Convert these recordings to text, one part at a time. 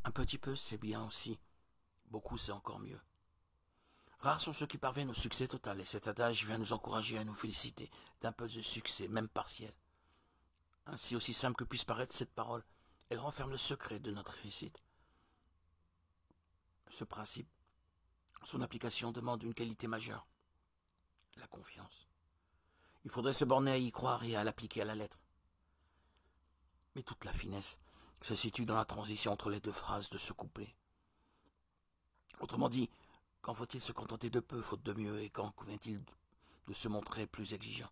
Un petit peu, c'est bien aussi. Beaucoup, c'est encore mieux. Rares sont ceux qui parviennent au succès total, et cet adage vient nous encourager à nous féliciter d'un peu de succès, même partiel. Ainsi, aussi simple que puisse paraître cette parole, elle renferme le secret de notre réussite. Ce principe, son application demande une qualité majeure, la confiance. Il faudrait se borner à y croire et à l'appliquer à la lettre. Mais toute la finesse se situe dans la transition entre les deux phrases de ce couplet. Autrement dit, quand faut-il se contenter de peu, faute de mieux, et quand convient-il de se montrer plus exigeant?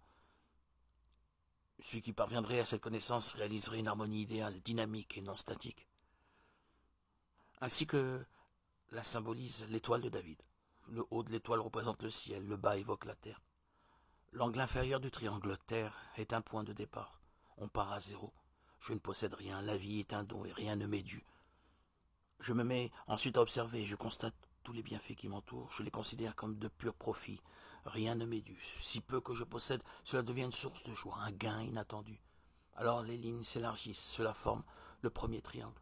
Celui qui parviendrait à cette connaissance réaliserait une harmonie idéale, dynamique et non statique. Ainsi que la symbolise l'étoile de David. Le haut de l'étoile représente le ciel, le bas évoque la terre. L'angle inférieur du triangle terre est un point de départ. On part à zéro. Je ne possède rien, la vie est un don et rien ne m'est dû. Je me mets ensuite à observer, je constate tous les bienfaits qui m'entourent, je les considère comme de pur profit. Rien ne m'est dû. Si peu que je possède, cela devient une source de joie, un gain inattendu. Alors les lignes s'élargissent, cela forme le premier triangle.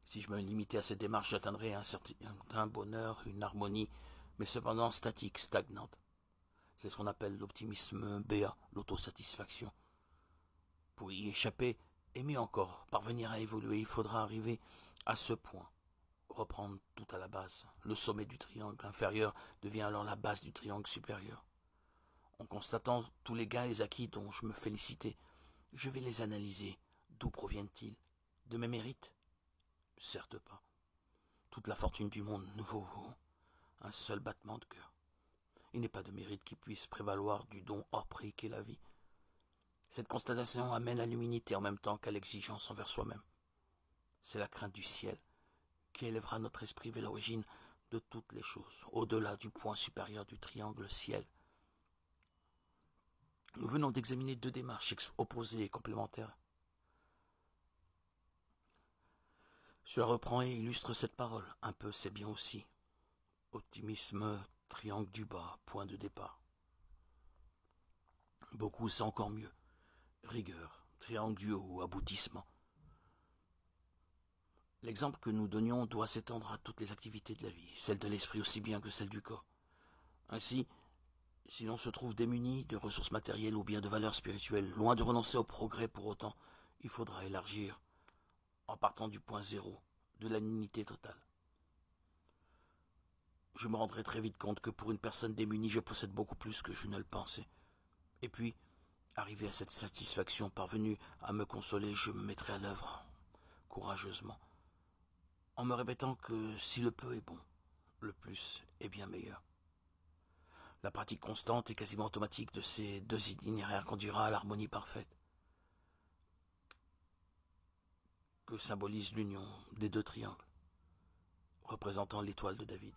Si je me limitais à cette démarche, j'atteindrais un bonheur, une harmonie, mais cependant statique, stagnante. C'est ce qu'on appelle l'optimisme béat, l'autosatisfaction. Pour y échapper, et mieux encore, parvenir à évoluer, il faudra arriver à ce point, reprendre tout à la base. Le sommet du triangle inférieur devient alors la base du triangle supérieur. En constatant tous les gains et les acquis dont je me félicitais, je vais les analyser. D'où proviennent-ils? De mes mérites? Certes pas. Toute la fortune du monde ne vaut un seul battement de cœur. Il n'est pas de mérite qui puisse prévaloir du don hors prix qu'est la vie. Cette constatation amène à l'humilité en même temps qu'à l'exigence envers soi-même. C'est la crainte du ciel qui élèvera notre esprit vers l'origine de toutes les choses, au-delà du point supérieur du triangle ciel. Nous venons d'examiner deux démarches opposées et complémentaires. Cela reprend et illustre cette parole. Un peu, c'est bien aussi. Optimisme, triangle du bas, point de départ. Beaucoup, c'est encore mieux. Rigueur, triangle du haut, aboutissement. L'exemple que nous donnions doit s'étendre à toutes les activités de la vie, celle de l'esprit aussi bien que celle du corps. Ainsi, si l'on se trouve démuni de ressources matérielles ou bien de valeurs spirituelles, loin de renoncer au progrès pour autant, il faudra élargir, en partant du point zéro, de la nullité totale. Je me rendrai très vite compte que pour une personne démunie, je possède beaucoup plus que je ne le pensais. Et puis, arrivé à cette satisfaction parvenue à me consoler, je me mettrai à l'œuvre, courageusement, en me répétant que si le peu est bon, le plus est bien meilleur. La pratique constante et quasiment automatique de ces deux itinéraires conduira à l'harmonie parfaite que symbolise l'union des deux triangles, représentant l'étoile de David.